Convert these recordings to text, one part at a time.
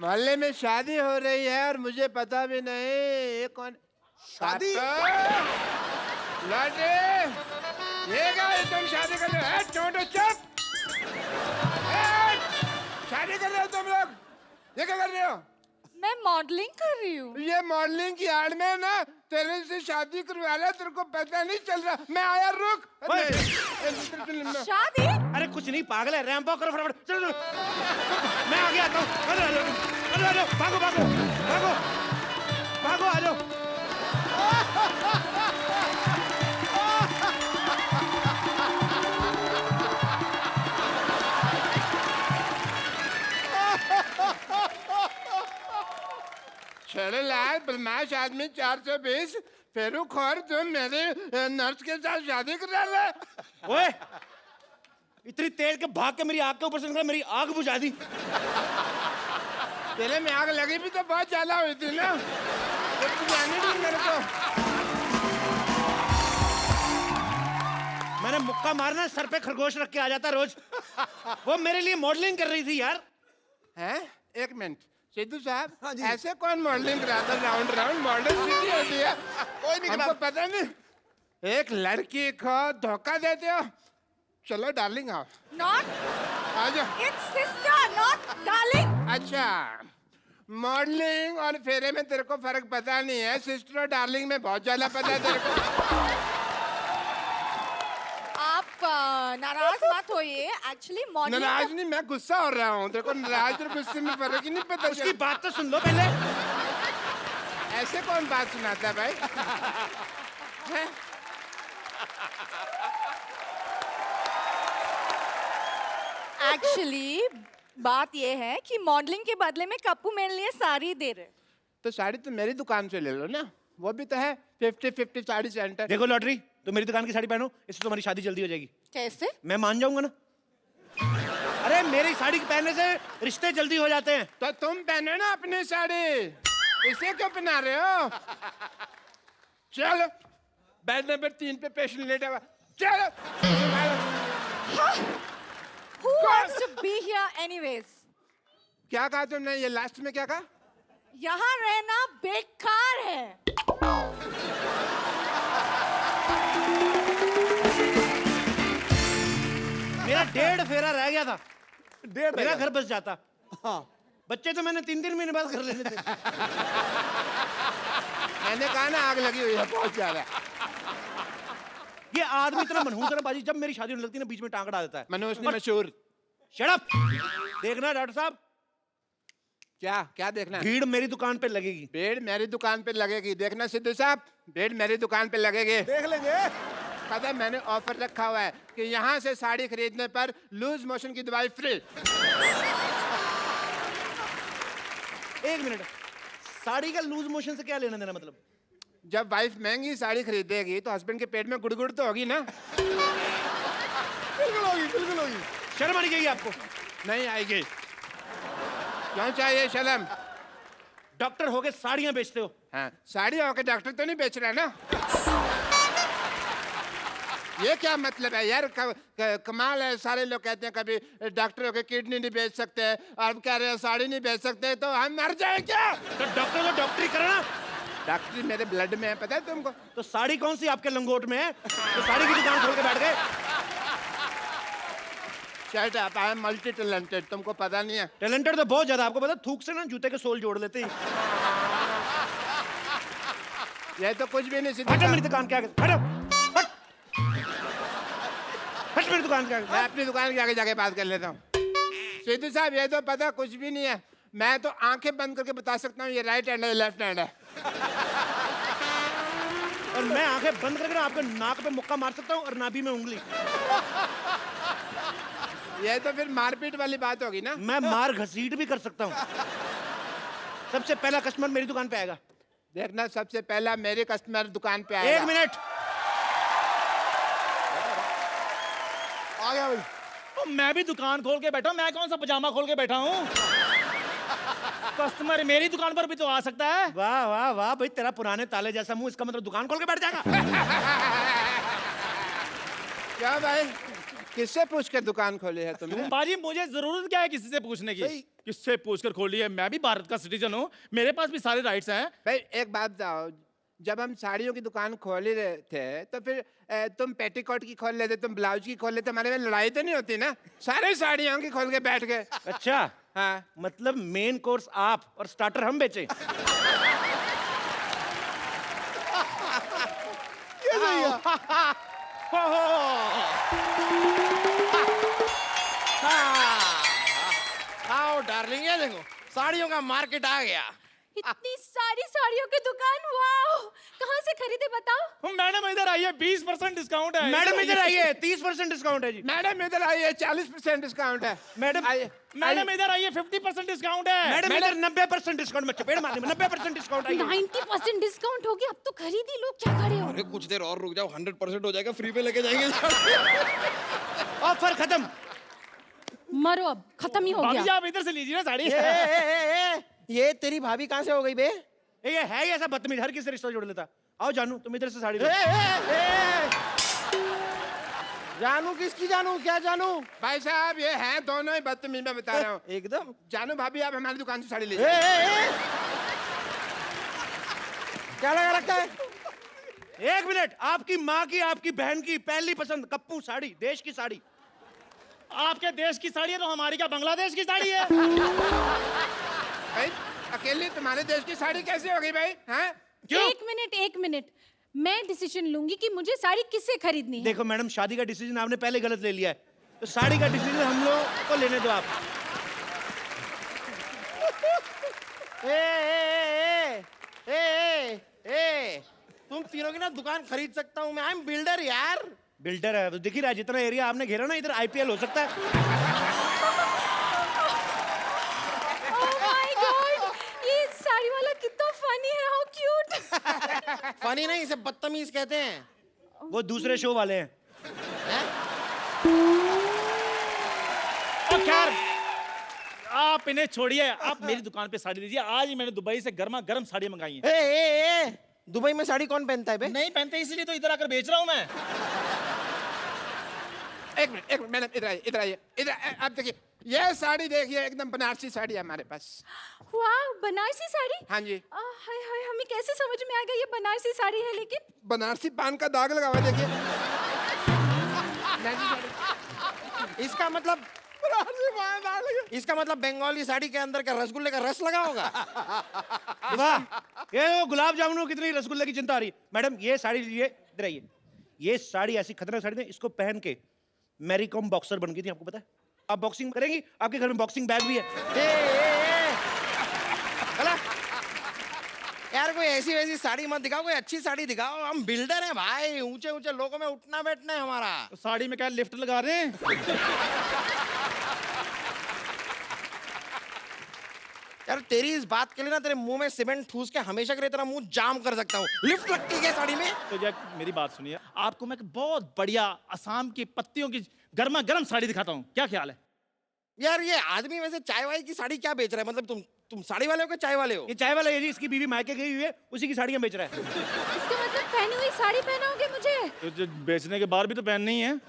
मोहल्ले में शादी हो रही है और मुझे पता भी नहीं। ये कौन शादी? लौटे ये क्या है, तुम शादी कर रहे हो? छोटो चुप। शादी कर रहे हो तुम लोग? ये क्या कर रहे हो? मैं मॉडलिंग कर रही हूँ। ये मॉडलिंग की आड़ में ना तेरे से शादी करवा लिया, तेरे को पता नहीं चल रहा। मैं आया, रुक। शादी? अरे कुछ नहीं पागल है, रैंप वॉक करो फटाफट, चलो मैं आगे आता हूँ। आ जाओ, भागो भागो भागो भागो, आ जाओ। छड़े लाल बदमाश आदमी 420 फेरू खोर, तुम मेरे नर्स के साथ शादी कर रहा है? ओए इतनी तेज के भाग के मेरी आग के ऊपर से निकला, मेरी आग बुझा दी। तेरे में आग लगी भी तो बहुत ज्यादा हुई थी ना, बुझाने दी मेरे को। मैंने मुक्का मारना, सर पे खरगोश रख के आ जाता रोज। वो मेरे लिए मॉडलिंग कर रही थी यार। हैं? एक मिनट सिद्धू साहब, हाँ जी। ऐसे कौन मॉडलिंग कराता? राउंड राउंड मॉडल सीधी होती है, कोई नहीं हमको पता नहीं। एक लड़की को धोखा देते हो। चलो डार्लिंग आओ, Not. आ जाओ। It's sister, not darling. अच्छा, मॉडलिंग और फेरे में तेरे को फर्क पता नहीं है, सिस्टर और डार्लिंग में बहुत ज्यादा पता है तेरे को। आप नाराज मत होइए। एक्चुअली मॉडलिंग नाराज नहीं, मैं गुस्सा हो रहा हूँ। तेरे को नाराज और गुस्से में फर्क ही नहीं पता उसकी चलता। बात तो सुन लो पहले। ऐसे कौन बात सुनाता है भाई? हैं? एक्चुअली बात ये है कि मॉडलिंग के बदले में कप्पू मेरे लिए साड़ी दे रहे। तो साड़ी तो मेरी दुकान से ले लो ना, वो भी तो है 50-50 साड़ी सेंटर। देखो लॉटरी, तो मेरी दुकान की साड़ी पहनो, इससे तुम्हारी शादी जल्दी हो जाएगी। कैसे? मैं मान जाऊंगा ना। अरे मेरी साड़ी पहनने से रिश्ते जल्दी हो जाते हैं। तो तुम पहनो ना अपनी साड़ी, इसे क्यों पहना रहे हो? चलो बेड नंबर 3 पे पेशेंट लेटा हुआ, चलो। Who wants to be here anyways? क्या कहा तुमने? ये लास्ट में क्या कहा? यहाँ रहना बेकार है। मेरा 1.5 फेरा रह गया था, डेढ़ मेरा घर बस जाता। हाँ। बच्चे तो मैंने 3-3 महीने बाद कर लेने थे। मैंने कहा ना आग लगी हुई है बहुत ज्यादा। ये आदमी इतना मनहूस है ना बाजी, जब मेरी शादी होने लगती है ना बीच में टांग अड़ा देता है। मनोज ने मशहूर। Shut up. देखना डॉक्टर साहब, क्या क्या देखना है? भीड़ मेरी दुकान पे लगेगी। भीड़ मेरी दुकान पे लगेगी। देखना सिद्धू साहब, भीड़ मेरी दुकान पे लगेगी। देख लेंगे। पता है मैंने ऑफर रखा हुआ है कि यहाँ से साड़ी खरीदने पर लूज मोशन की दवाई फ्री। एक मिनट, साड़ी का लूज मोशन से क्या लेना देना? मतलब जब वाइफ महंगी साड़ी खरीदेगी तो हस्बैंड के पेट में गुड़गुड़ तो होगी ना। बिल्कुल होगी, बिल्कुल होगी। शर्म आनी चाहिए आपको। नहीं आएगी। क्यों चाहिए शर्म? डॉक्टर होके साड़ियां बेचते हो। हाँ, साड़ी होकर डॉक्टर तो नहीं बेच रहा ना। ये क्या मतलब है यार? कमाल है। सारे लोग कहते हैं कभी डॉक्टर होकर किडनी नहीं बेच सकते, और कह रहे हैं साड़ी नहीं बेच सकते, तो हम मर जाए क्या? तो डॉक्टर को डॉक्टरी करना। डॉक्टरी मेरे ब्लड में है, पता है तुमको? तो साड़ी कौन सी आपके लंगोट में है तो साड़ी की दुकान खोल के बैठ गए? Shut up, I am multi talented, तुमको पता नहीं है। टैलेंटेड तो बहुत ज्यादा, आपको पता, थूक से ना जूते के सोल जोड़ लेते हैं। ये तो कुछ भी नहीं। हटो मेरी दुकान के आगे, हटो, हट हट मेरी दुकान के आगे। मैं अपनी दुकान के आगे जाके बात कर लेता हूँ। सिद्धू साहब, ये तो पता कुछ भी नहीं है। मैं तो आंखें बंद करके बता सकता हूँ ये राइट हैंड है, लेफ्ट हैंड है। और मैं आंखें बंद करके ना आपके नाक पे मुक्का मार सकता हूँ और नाभि में उंगली। ये तो फिर मारपीट वाली बात होगी ना। मैं मार घसीट भी कर सकता हूँ। सबसे पहला कस्टमर मेरी दुकान पे आएगा। देखना, सबसे पहला मेरे कस्टमर दुकान पे आएगा। 1 मिनट। आ गया भाई। तो मैं भी दुकान खोल के बैठा हूँ, मैं कौन सा पजामा खोल के बैठा हूँ? कस्टमर मेरी दुकान पर भी तो आ सकता है। वाह वाह वाह भाई, तेरा पुराने ताले जैसा मुंह, इसका मतलब दुकान खोल के बैठ जाएगा। क्या भाई, किससे पूछ कर दुकान खोली है तुमने? बाजी मुझे जरूरत क्या है किसी से पूछने की? सही। किससे पूछकर खोली है? मैं भी भारत का सिटीजन हूँ, मेरे पास भी सारे राइट्स हैं। भाई एक बात बताओ, जब हम साड़ियों की दुकान खोल ही रहे थे तो फिर तुम पेटीकोट की खोल लेते, तुम ब्लाउज की खोल लेते, हमारे में लड़ाई तो नहीं होती ना? सारे साड़ियों की खोल के बैठ गए। अच्छा, हाँ। मतलब मेन कोर्स आप और स्टार्टर हम बेचे। ये सही है। आओ डार्लिंग, ये देखो साड़ियों का मार्केट आ गया। इतनी सारी साड़ियों की दुकान, वाओ! कहाँ से खरीदे बताओ? मैडम इधर आइए, 20% डिस्काउंट है। मैडम इधर आइए, 30% डिस्काउंट है जी। मैडम इधर आइए, 40% डिस्काउंट है। मैडम आइए। मैडम इधर आइए, 50% डिस्काउंट है। मैडम इधर 90% डिस्काउंट में चपेट मारने में 90% डिस्काउंट आइए। 90% डिस्काउंट हो गया, अब तो खरीद ही लो, क्या खड़े हो? अरे कुछ देर और रुक जाओ, 100% हो जाएगा, फ्री पे लेके जाएंगे। ऑफर खत्म। मरो अब, खत्म ही हो भाभी जी गया। आप इधर से लीजिए ना साड़ी। ये तेरी भाभी कहाँ से हो गई बे? ये है ही ऐसा बदतमीज, हर किसी से रिश्ता जोड़ लेता। आओ जानू, तुम इधर से साड़ी लो। जानू किसकी जानू, क्या जानू? भाई साहब ये हैं दोनों ही बदतमीज, मैं बता रहा हूँ। एकदम। जानू भाभी आप हमारी दुकान से साड़ी लीजिए। क्या लगा रखा है? एक मिनट, आपकी माँ की, आपकी बहन की पहली पसंद कप्पू साड़ी, देश की साड़ी। आपके देश की साड़ी है तो हमारी क्या बांग्लादेश की साड़ी है? भाई अकेले तुम्हारे देश की साड़ी कैसे होगी भाई? हैं? एक मिनट, मैं डिसीजन लूंगी कि मुझे साड़ी किससे खरीदनी है। देखो मैडम, शादी का डिसीजन आपने पहले गलत ले लिया है, तो साड़ी का डिसीजन हम लोग को लेने दो आप। तुम तीनों की ना दुकान खरीद सकता हूँ मैं। आई एम बिल्डर यार। बिल्डर है तो दिख ही रहा है, जितना एरिया आपने घेरा ना, इधर आईपीएल हो सकता है। Oh my God! ये साड़ी वाला कितना फनी है, हाउ क्यूट। फनी नहीं, इसे बदतमीज कहते हैं। वो दूसरे शो वाले हैं। और खैर आप इन्हें छोड़िए, आप मेरी दुकान पे साड़ी लीजिए। आज ही मैंने दुबई से गर्मा गर्म साड़ी मंगाई है। दुबई में साड़ी कौन पहनता है बे? नहीं पहनते इसीलिए तो इधर आकर बेच रहा हूँ मैं। एक मिनट मैडम, इधर आइए इधर। आप देखिए ये साड़ी देखिए, एकदम बनारसी साड़ी है हमारे पास। वाह, बनारसी साड़ी। हाँ जी। हाय हाय, हमें कैसे समझ में आ गया ये बनारसी साड़ी है? लेकिन बनारसी पान का दाग लगा हुआ है, देखिए। इसका मतलब बंगाली साड़ी के अंदर का रसगुल्ले का रस लगा होगा। वाह, ये गुलाब जामुन कितनी रसगुल्ले की चिंता आ रही है। मैडम ये साड़ी लीजिए, इधर आइए। ये साड़ी ऐसी खतरनाक साड़ी है, इसको पहन के मैरी कॉम बॉक्सर बन गई थी, आपको पता है? आप बॉक्सिंग करेंगी, आपके घर में बॉक्सिंग बैग भी है। यार कोई ऐसी वैसी साड़ी मत दिखाओ, कोई अच्छी साड़ी दिखाओ। हम बिल्डर हैं भाई, ऊंचे ऊंचे लोगों में उठना बैठना है हमारा। तो साड़ी में क्या लिफ्ट लगा रहे हैं? यार तेरी इस बात के लिए ना तेरे मुंह में सीमेंट ठूस के हमेशा के लिए तेरा मुंह जाम कर सकता हूँ। लिफ्ट लगती है क्या साड़ी में? तो जब मेरी बात सुनिए, आपको मैं एक बहुत बढ़िया असम की पत्तियों की गर्मा गर्म साड़ी दिखाता हूँ, क्या ख्याल है? यार ये आदमी वैसे चाय वाय की साड़ी क्या बेच रहा है? मतलब तुम साड़ी वाले हो कि चाय वाले हो? ये चाय वाला है जी, इसकी बीवी मायके गई हुई है, उसी की साड़ियां बेच रहा है। इसका मतलब पहनी हुई साड़ी पहनाओगे मुझे? तो जो बेचने के बाद भी तो पहननी है।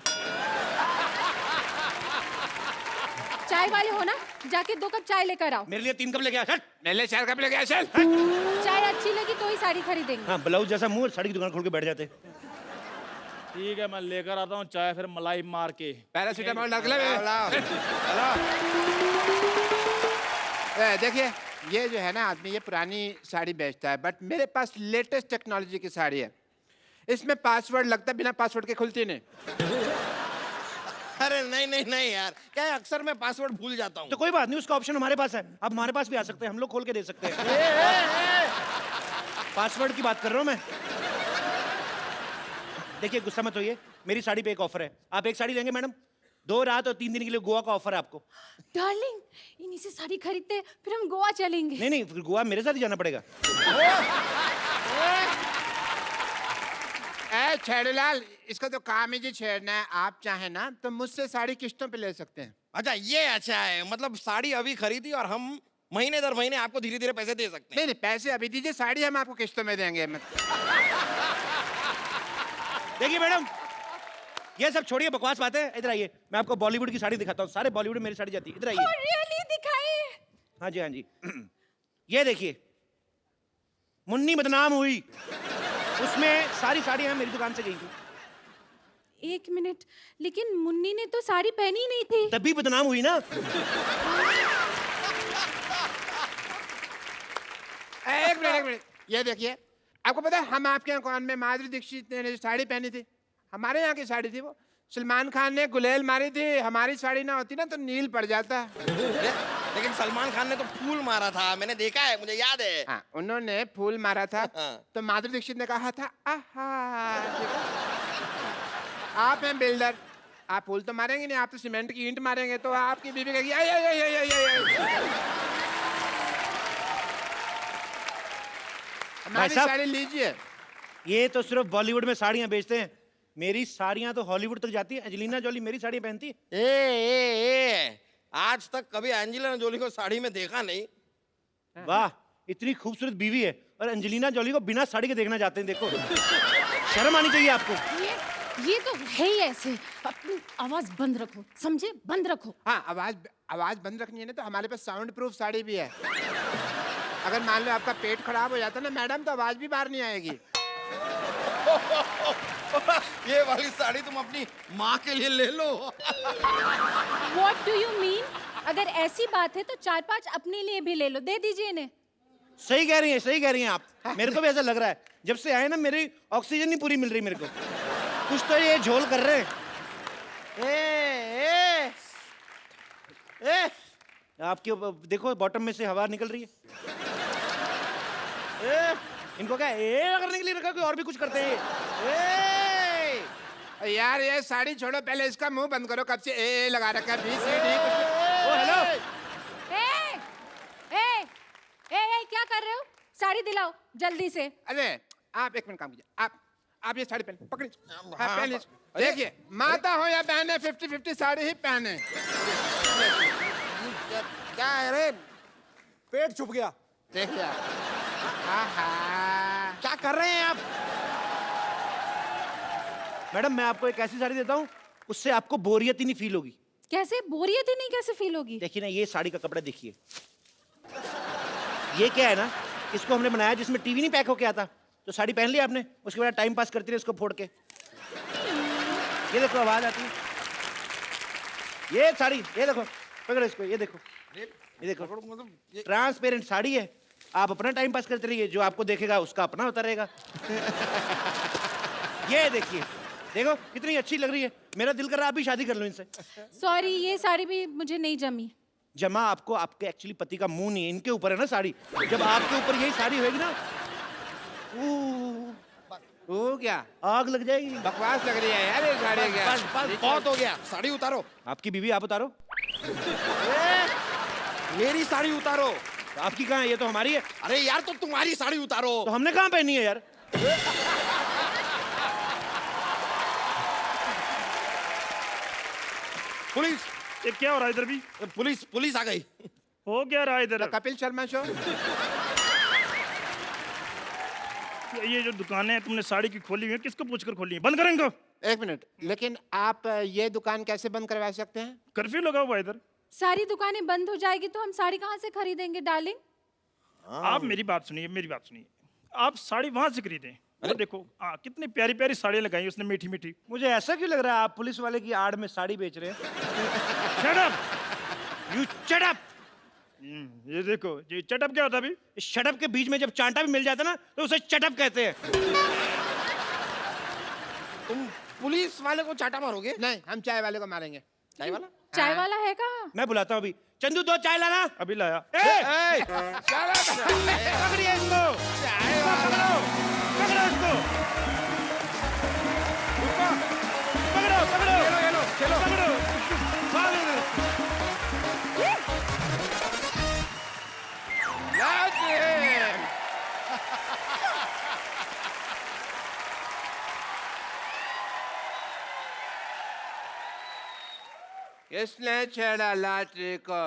चाय वाले हो ना, जाके 2 कप चाय लेकर आओ। मेरे लिए 3 कप लेके आ। चल। मेरे 4 कप लेके आ, चल। चाय अच्छी लगी तो ही साड़ी खरीदेंगे। हाँ, ब्लाउज जैसा मुंह, साड़ी की दुकान खोल के बैठ जाते। ठीक है, मैं लेकर आता हूँ चाय, फिर मलाई मार के। पैरासीटामोल रख ले। देखिए ये जो है ना आदमी, ये पुरानी साड़ी बेचता है, बट मेरे पास लेटेस्ट टेक्नोलॉजी की साड़ी है। इसमें पासवर्ड लगता है, बिना पासवर्ड के खुलती नहीं। अरे नहीं यार, क्या है अक्सर मैं पासवर्ड भूल जाता हूँ। तो कोई बात नहीं, उसका ऑप्शन हमारे पास है, आप हमारे पास भी आ सकते हैं, हम लोग खोल के दे सकते हैं। पासवर्ड की बात कर रहा हूँ मैं। देखिए गुस्सा मत होइए, मेरी साड़ी पे एक ऑफर है। आप एक साड़ी लेंगे मैडम, 2 रात और 3 दिन के लिए गोवा का ऑफर है आपको। डार्लिंग, इन्हीं से साड़ी खरीदते फिर हम गोवा चलेंगे। नहीं, फिर गोवा मेरे साथ ही जाना पड़ेगा। छेड़ूलाल, इसका तो काम ही जी छेड़ना है। आप चाहे ना तो मुझसे साड़ी किस्तों पे ले सकते हैं। अच्छा ये अच्छा है, मतलब साड़ी अभी खरीदी और हम महीने दर महीने आपको धीरे धीरे पैसे दे सकते हैं। नहीं पैसे अभी दीजिए, साड़ी हम आपको किस्तों में देंगे। देखिए मैडम, ये सब छोड़िए, बकवास बातें। इधर आइए, मैं आपको बॉलीवुड की साड़ी दिखाता हूँ। सारे बॉलीवुड में मेरी साड़ी जाती है। इधर आइए। रियली दिखाइए। हाँ जी, हाँ जी। ये देखिए, मुन्नी बदनाम हुई, उसमें सारी साड़ियां मेरी दुकान से गई थी। एक मिनट, लेकिन मुन्नी ने तो साड़ी पहनी ही नहीं थी। तभी बदनाम हुई ना। एक मिनट, ये देखिए, आपको पता है हम आपके यहाँ कौन में माधुरी दीक्षित ने जो साड़ी पहनी थी, हमारे यहाँ की साड़ी थी वो। सलमान खान ने गुलेल मारी थी, हमारी साड़ी ना होती ना तो नील पड़ जाता। लेकिन सलमान खान ने तो फूल मारा था, मैंने देखा है, मुझे याद है। हाँ, उन्होंने फूल मारा था तो माधुरी दीक्षित ने कहा था आहा। आप हैं बिल्डर, आप फूल तो मारेंगे नहीं, आप तो सीमेंट की ईंट मारेंगे, तो आपकी बीवी कहेगी आई आई आई आई आई आई। हमारी साहब। साड़ी लीजिए। ये तो सिर्फ बॉलीवुड में साड़ियां बेचते हैं, मेरी साड़ियां तो हॉलीवुड तक जाती है। एंजेलिना जोली मेरी साड़ी पहनती है। ए, आज तक कभी एंजेलिना जोली को साड़ी में देखा नहीं। वाह, इतनी खूबसूरत बीवी है और एंजेलिना जोली को बिना साड़ी के देखना चाहते हैं। देखो, शर्म आनी चाहिए आपको। ये तो है ही ऐसे। अपनी आवाज बंद रखो, समझे? बंद रखो। हाँ, आवाज बंद रखनी है ना, तो हमारे पास साउंड प्रूफ साड़ी भी है। अगर मान लो आपका पेट खराब हो जाता ना मैडम, तो आवाज भी बाहर नहीं आएगी। ये वाली साड़ी तुम अपनी माँ के लिए ले लो। What do you mean? अगर ऐसी बात है तो 4-5 अपने लिए भी ले लो, दे दीजिए इन्हें। सही कह रही हैं, सही कह रही हैं आप। मेरे को भी ऐसा लग रहा है, जब से आए ना मेरी ऑक्सीजन नहीं पूरी मिल रही मेरे को। कुछ तो ये झोल कर रहे हैं। ए, ए, ए, आपके देखो बॉटम में से हवा निकल रही है। इनको क्या करने के लिए रखा, कोई और भी कुछ करते हैं। यार ये साड़ी छोड़ो, पहले इसका मुंह बंद करो। कब से ए लगा रखा है, BCD ओ हेलो, ए, क्या कर रहे हो? साड़ी दिलाओ जल्दी से। अरे आप एक मिनट काम कीजिए, आप ये साड़ी पहन पकड़ी। हाँ, पहन लीजिए। देखिए, माता हो या बहने, 50-50 साड़ी ही पहने। क्या है रे? पेट छुप गया। देखिए, आहा। क्या कर रहे हैं आप? मैडम मैं आपको एक ऐसी साड़ी देता हूँ, उससे आपको बोरियत ही नहीं फील होगी। कैसे बोरियत ही नहीं कैसे फील होगी? देखिए ना, ये साड़ी का कपड़ा देखिए। ये क्या है ना, इसको हमने बनाया जिसमें टीवी नहीं पैक होके आता। तो साड़ी पहन ली आपने, उसके बाद टाइम पास करती रहे इसको फोड़ के। ये देखो आवाज आती है। ये साड़ी, ये देखो, पकड़ो इसको, ये देखो, ये देखो, ट्रांसपेरेंट साड़ी है। आप अपना टाइम पास करते रहिए, जो आपको देखेगा उसका अपना होता रहेगा। ये देखिए, देखो कितनी अच्छी लग रही है। मेरा दिल कर रहा है अभी शादी कर लो इनसे। सॉरी, ये साड़ी भी मुझे नहीं जमी। जमा आपको आपके एक्चुअली पति का मुंह नहीं है, इनके ऊपर है ना साड़ी। जब आपके ऊपर यही साड़ी होगी ना, हो गया, आग लग जाएगी। बकवास लग रही है यार ये साड़ी। क्या बस बस बहुत हो गया, साड़ी उतारो। आपकी बीवी आप उतारो। मेरी साड़ी उतारो। तो आपकी कहाँ है? ये तो हमारी है। अरे यार, तो तुम्हारी साड़ी उतारो। तो हमने कहाँ पहनी है यार? पुलिस, ये क्या हो रहा है इधर भी? पुलिस आ गई। हो क्या रहा है इधर? कपिल शर्मा शो। ये जो दुकानें हैं तुमने साड़ी की खोली हुई है, किसको पूछकर खोली है? बंद करें इनको। एक मिनट, लेकिन आप ये दुकान कैसे बंद करवा सकते हैं? कर्फ्यू लगा हुआ है इधर। सारी दुकानें बंद हो जाएगी तो हम साड़ी कहाँ से खरीदेंगे डार्लिंग? आप मेरी बात सुनिए, मेरी बात सुनिए। आप साड़ी वहां से खरीदें। और देखो कितनी प्यारी प्यारी साड़ियाँ लगाई उसने, मीठी मीठी। मुझे ऐसा क्यों लग रहा है आप पुलिस वाले की आड़ में साड़ी बेच रहे हैं? Shut up, you shut up. ये देखो, ये चटअप क्या होता है अभी? शटअप के बीच में जब चांटा भी मिल जाता ना, तो उसे चटअप कहते हैं। तुम पुलिस वाले को चाटा मारोगे? नहीं, हम चाय वाले को मारेंगे। चाय वाला? चाय वाला है कहाँ? मैं बुलाता हूँ अभी। चंदू 2 चाय लाना। अभी लाया। पकड़िए इसको, पकड़ो इसको, पकड़ो पकड़ो, चलो पकड़ो। किसने छेड़ा लॉटरी को?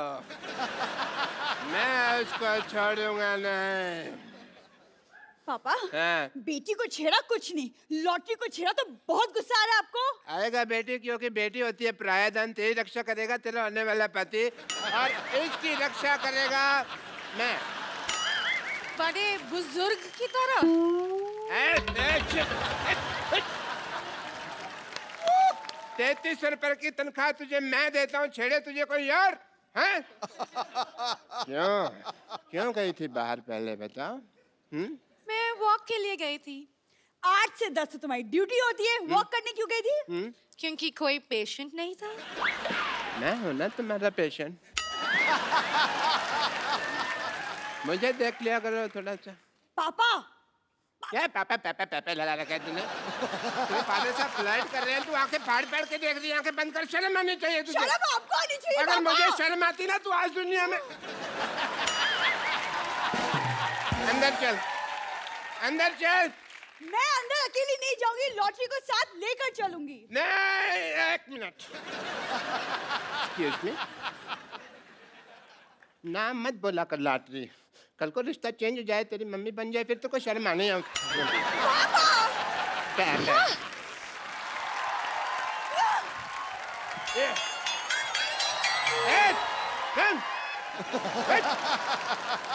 मैं उसको छोड़ूंगा नहीं। पापा, हाँ। बेटी को छेड़ा कुछ नहीं, लॉटरी को छेड़ा तो बहुत गुस्सा आ रहा है आपको। आएगा बेटी, क्योंकि बेटी होती है प्रायधन, तेरी रक्षा करेगा तेरा होने वाला पति और इसकी रक्षा करेगा मैं। बड़े बुजुर्ग की तरह। 33 रुपए की तनख्वाह तुझे मैं देता हूँ, छेड़े तुझे कोई और हैं? क्यों गई थी बाहर पहले बताओ? मैं वॉक के लिए गई थी। 8 से 10 तो तुम्हारी ड्यूटी होती है, वॉक करने क्यों गई थी? क्योंकि कोई पेशेंट नहीं था। मैं हूं ना तुम्हारा पेशेंट। मुझे देख लिया करो थोड़ा सा। पापा क्या पापा पापा पापा लगा रखा है तूने? तेरे फादर साहब फ्लर्ट कर रहे हैं, तू आंखें फाड़ फाड़ के देख रही है, आंखें बंद कर, शर्म आनी चाहिए तुझे। शर्म आपको आनी चाहिए अगर पापा। मुझे शर्म आती ना, तू आज दुनिया में। अंदर चल, अंदर चल। मैं अंदर अकेली नहीं जाऊंगी, लॉटरी को साथ लेकर चलूंगी। नहीं, एक मिनट। एक्सक्यूज मी, नाम मत बोला कर लॉटरी। कल को रिश्ता चेंज हो जाए, तेरी मम्मी बन जाए, फिर तो कोई शर्म आने।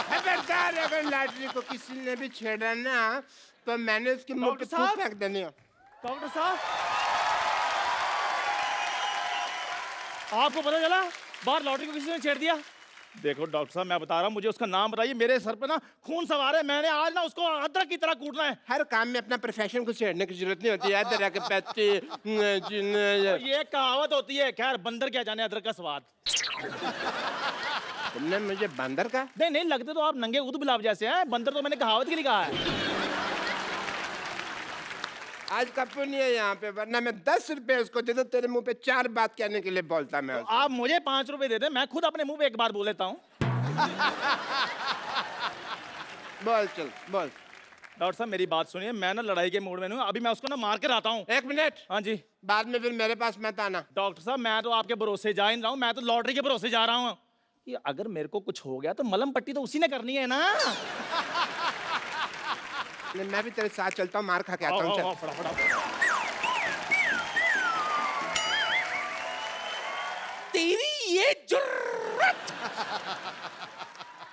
खबरदार, अगर लॉटरी को किसी ने भी छेड़ा ना, तो मैंने उसके मुंह पे थूक फेंक देनी है। डॉक्टर साहब, आपको पता चला बाहर लॉटरी को किसी ने छेड़ दिया? देखो डॉक्टर साहब, मैं बता रहा हूँ, मुझे उसका नाम बताइए। मेरे सर पे ना खून सवार है, मैंने आज ना उसको अदरक की तरह कूटना है। हर काम में अपना प्रोफेशन को छेड़ने की जरूरत नहीं होती है। अदरक के पत्ते, ये कहावत होती है। खैर, बंदर क्या जाने अदरक का स्वाद। तुमने मुझे बंदर का? नहीं नहीं, लगते तो आप नंगे ऊद गुलाब जैसे हैं। बंदर तो मैंने कहावत के लिए कहा है। आज कप्पू नहीं है यहाँ पे, वरना मैं 10 रुपए उसको दे दूं, तेरे मुंह पे 4 बात कहने के लिए बोलता मैं उसको। आप मुझे 5 रुपए दे दें, मैं खुद अपने मुंह पे एक बार बोल लेता हूँ। बोल चल बोल। डॉक्टर साहब, मेरी बात सुनिए, मैं ना लड़ाई के मूड में हूँ। अभी मैं उसको ना मार कर आता हूँ। 1 मिनट, हाँ जी। बाद में फिर मेरे पास मत आना। डॉक्टर साहब, मैं तो आपके भरोसे जा ही नहीं रहा हूँ, मैं तो लॉटरी के भरोसे जा रहा हूँ कि अगर मेरे को कुछ हो गया तो मलम पट्टी तो उसी ने करनी है ना। मैं भी तेरे साथ चलता हूँ, मार खा के आता हूँ। चल। फटाफट। तेरी ये जुर्रत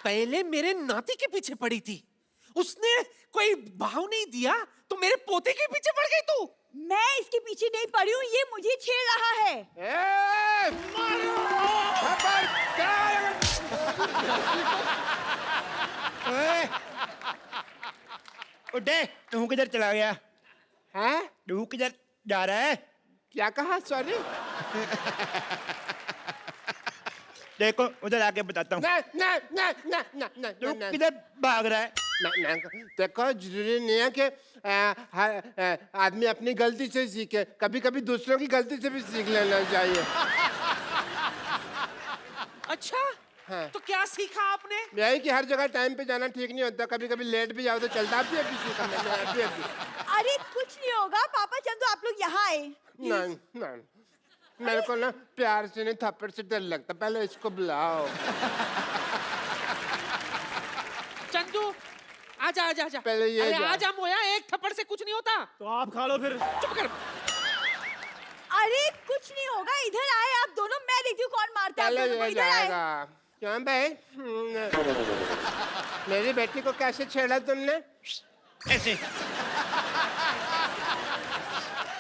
पहले मेरे नाती के पीछे पड़ी थी, उसने कोई भाव नहीं दिया तो मेरे पोते के पीछे पड़ गई तू। मैं इसके पीछे नहीं पड़ी हूँ, ये मुझे छेड़ रहा है। ए, खबरदार! उठे, तू किधर चला गया? हैं? तू किधर जा रहा है? क्या कहा? सॉरी। देखो उधर आके बताता हूँ। तू किधर भाग रहा है? देखो, जरूरी नहीं है कि हर आदमी अपनी गलती से सीखे, कभी कभी दूसरों की गलती से भी सीख लेना चाहिए। अच्छा, हाँ। तो क्या सीखा आपने? यही कि हर जगह टाइम पे जाना ठीक नहीं होता, कभी कभी लेट भी जाओ तो चलता भी अभी सीखा मैंने अभी। अरे कुछ नहीं होगा पापा, चंदू आप लोग यहाँ आए। नहीं नहीं, मेरे को ना प्यार से नहीं, थप्पड़ से डर लगता। पहले इसको बुलाओ। चंदू, आजा आजा आजा। पहले ये अरे जा। आजा मोया, एक थप्पड़ से कुछ नहीं होता। तो आप खा लो फिर। चुप कर। अरे कुछ नहीं होगा, इधर आए आप दोनों, मैं देखती हूँ कौन मारता है आप पहले दोनों को। ये इधर आए। जाएगा। क्यों भाई? मेरी बेटी को कैसे छेड़ा तुमने? ऐसे।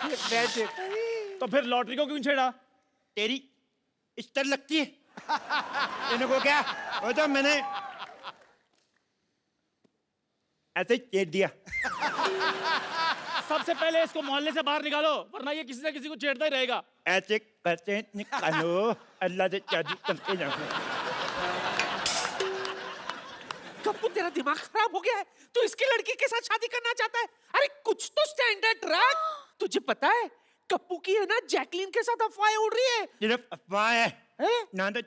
बेटी तो फिर लॉटरी को क्यों छेड़ा? तेरी इस्तर लगती है। इनको क्या? वो तो मैंने ऐसे ही छेड़ दिया। सबसे पहले इसको मोहल्ले से बाहर निकालो, वरना ये किसी न किसी को छेड़ता ही रहेगा। ऐसे करते निकालो, अल्लाह से शादी करके जाओ। कप्पू, तेरा दिमाग खराब हो गया है? तू इसकी लड़की के साथ शादी करना चाहता है? अरे कुछ तो स्टैंडर्ड रख। तुझे पता है कप्पू की है ना जैकलीन के साथ अफवाहें उड़ रही है। सिर्फ अफवाह है, ना तो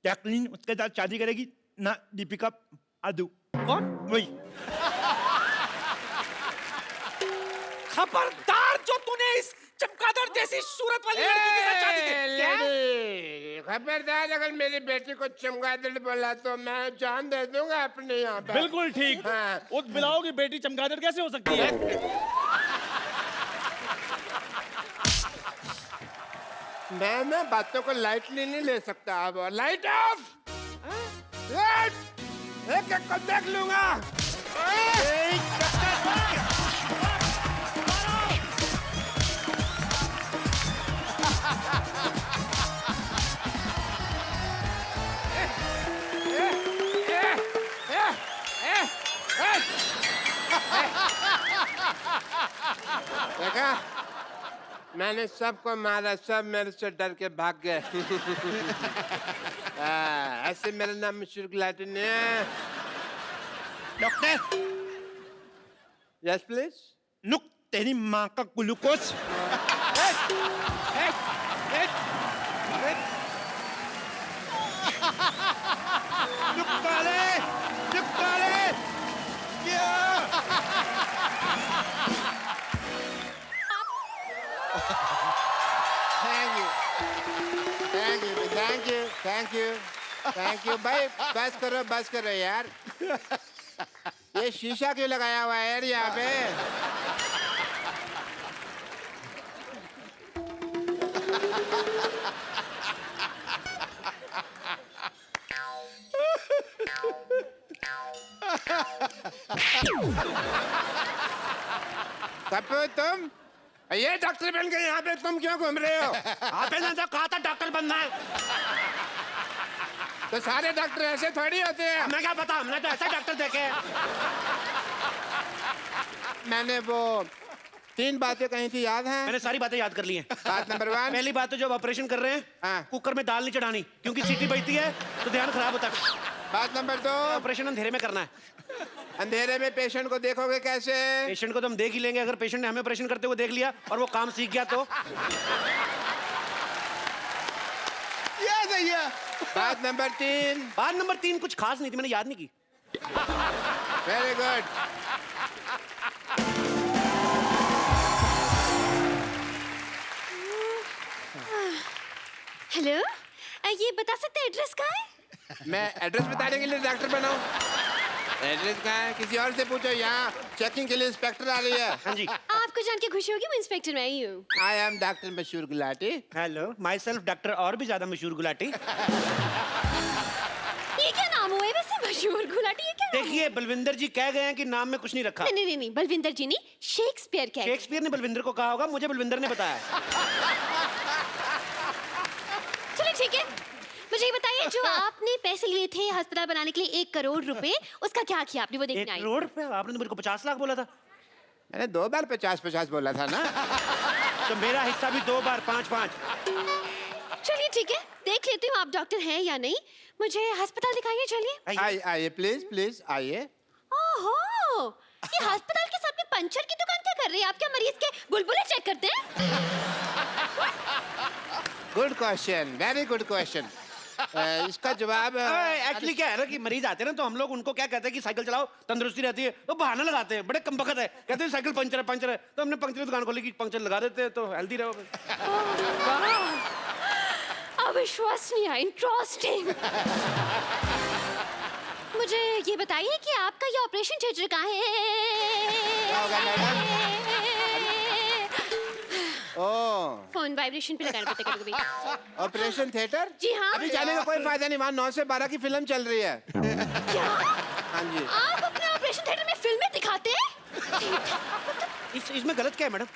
जैकलीन उसके साथ शादी करेगी, ना दीपिका पादु। कौन? वही। खबरदार, जो तूने इस चमगादड़ जैसी सूरत वाली लड़की के साथ शादी की। क्या? खबरदार, अगर मेरी बेटी को चमगादड़ बोला तो मैं जान दे दूंगा अपने यहाँ पे। बिल्कुल ठीक। हाँ। उस बिलाओ की बेटी चमगादड़ कैसे हो सकती है? मैं ना बातों को लाइटली नहीं ले सकता। अब लाइट ऑफ। एक एक को देख लूंगा। देखा, मैंने सबको मारा, सब मेरे से डर के भाग गए। ऐसे मेरा नाम मशहूर गुलाटी नहीं है। Doctor, yes please. नुक तेरी माँ का ग्लूकोज। थैंक यू भाई। बस करो यार। ये शीशा क्यों लगाया हुआ है यार यहाँ पे? कपूर तुम ये डॉक्टर बन के यहाँ पे तुम क्यों घूम रहे हो? आपने तो कहा था डॉक्टर बनना है। तो सारे डॉक्टर ऐसे थोड़ी होते हैं। हमें क्या पता, हमने तो ऐसे डॉक्टर देखे हैं। मैंने वो 3 बातें कही थी, याद है? मैंने सारी बातें याद कर ली हैं। बात नंबर 1, पहली बात तो जब ऑपरेशन कर रहे हैं हाँ। कुकर में दाल नहीं चढ़ानी, क्योंकि सीटी बजती है तो ध्यान खराब होता है। बात नंबर 2, ऑपरेशन अंधेरे में करना है। अंधेरे में पेशेंट को देखोगे कैसे? पेशेंट को तो हम देख ही लेंगे, अगर पेशेंट ने हमें ऑपरेशन करते हुए देख लिया और वो काम सीख गया तो। बात नंबर 3, बात नंबर 3 कुछ खास नहीं थी, मैंने याद नहीं की। Very good. हेलो, ये बता सकते हैं एड्रेस कहाँ है? मैं एड्रेस बताने के लिए डॉक्टर बनाऊं? एड्रेस कहाँ है? किसी और से पूछो। यहाँ चेकिंग के लिए इंस्पेक्टर आ रही है। हाँ जी। आपको जान के खुशी होगी, मैं इंस्पेक्टर मैं ही हूँ। आई एम डॉक्टर मशहूर Gulati. Hello, my self doctor और भी ज्यादा मशहूर गुलाटी। ये क्या नाम हुआ है वैसे, मशहूर गुलाटी? ये क्या नाम देखिए, बलविंदर जी कह गए हैं कि नाम में कुछ नहीं रखा। नहीं, बलविंदर जी नहीं, शेक्सपियर कह गए। शेक्सपियर ने बलविंदर को कहा होगा, मुझे बलविंदर ने बताया। चलिए ठीक है, मुझे ये बताइए, जो आपने पैसे लिए थे अस्पताल बनाने के लिए 1 करोड़ रुपए, उसका क्या किया आपने? वो 1 देखने आई। करोड़ रुपए? आपने तो मेरे को 50 लाख बोला था। मैंने 2 बार 50-50 बोला था ना। तो मेरा हिस्सा भी 2 बार 5-5। चलिए ठीक है, देख लेती हूँ आप डॉक्टर हैं या नहीं। मुझे अस्पताल दिखाइए, चलिए। आइए प्लीज आइए। ओहो, ये अस्पताल के सामने पंचर की दुकान क्या कर रही है? आप क्या मरीज के बुलबुले चेक करते हैं? Good question, very good question. इसका जवाब एक्चुअली क्या है ना कि मरीज आते हैं ना, तो हम लोग उनको क्या कहते हैं कि साइकिल चलाओ, तंदुरुस्ती रहती है, तो बहाना लगाते हैं, बड़े कमबख्त है, कहते हैं साइकिल पंचर है, तो हमने पंचर की दुकान खोली कि पंचर लगा देते हैं तो हेल्दी रहोगे। अविश्वसनीय, इंटरेस्टिंग। मुझे ये बताइए कि आपका ये ऑपरेशन थिएटर कहाँ है? ओह, फोन वाइब्रेशन पे लगाना पड़ता है कभी-कभी। Operation theatre? जी हाँ। अभी जाने का कोई फायदा नहीं, वहाँ 9 से 12 की फिल्म चल रही है। क्या? हाँ जी। आप अपने ऑपरेशन थिएटर में फिल्में दिखाते हैं? इसमें गलत क्या है मैडम?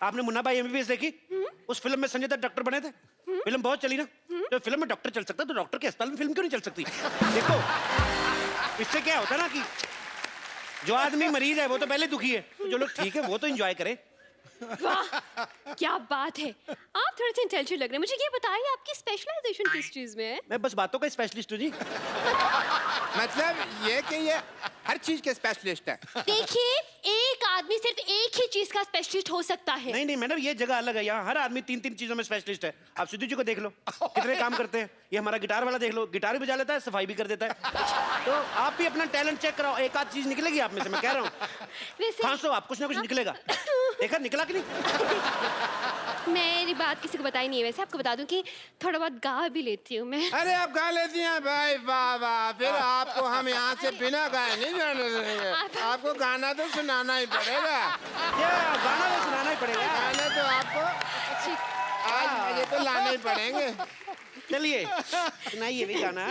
आपने मुन्ना भाई एमबीबीएस देखी? उस फिल्म में संजय दत्त डॉक्टर बने थे, फिल्म बहुत चली ना। तो फिल्म में डॉक्टर चल सकता है, तो डॉक्टर के अस्पताल में फिल्म क्यों नहीं चल सकती? देखो, इससे क्या होता है ना कि जो आदमी मरीज है वो तो पहले दुखी है, तो जो लोग ठीक है वो तो एंजॉय करे। वाह, क्या बात है। आप थोड़े से इंटेलिजेंट लग रहे हैं। मुझे ये बताइए, आपकी स्पेशलाइजेशन किस चीज में है? मैं बस बातों का स्पेशलिस्ट हूँ जी। मतलब ये कि ये हर चीज के स्पेशलिस्ट है। देखिए, एक आदमी सिर्फ एक ही चीज का स्पेशलिस्ट हो सकता है। नहीं मैडम, ये जगह अलग है, यहाँ हर आदमी 3-3 चीजों में स्पेशलिस्ट है। आप सिद्धू जी को देख लो, कितने काम करते हैं। ये हमारा गिटार वाला देख लो, गिटार भी बजा लेता है, सफाई भी कर देता है। तो आप भी अपना टैलेंट चेक कराओ, एक आध चीज निकलेगी आप में से, मैं कह रहा हूँ। वैसे खांसो आप, कुछ ना कुछ निकलेगा। देखा निकला कि नहीं? मेरी बात किसी को बताई नहीं है। वैसे आपको बता दूं कि थोड़ा बहुत गा भी लेती हूँ मैं। अरे आप गा लेती हैं भाई, वाह वाह। फिर आपको हम यहाँ से बिना गाए नहीं जाने देंगे। आपको गाना तो सुनाना ही पड़ेगा। ये गाना तो सुनाना ही पड़ेगा। गाना तो आपको आज मुझे तो तो लाने ही पड़ेंगे। चलिए सुनाइए भी गाना।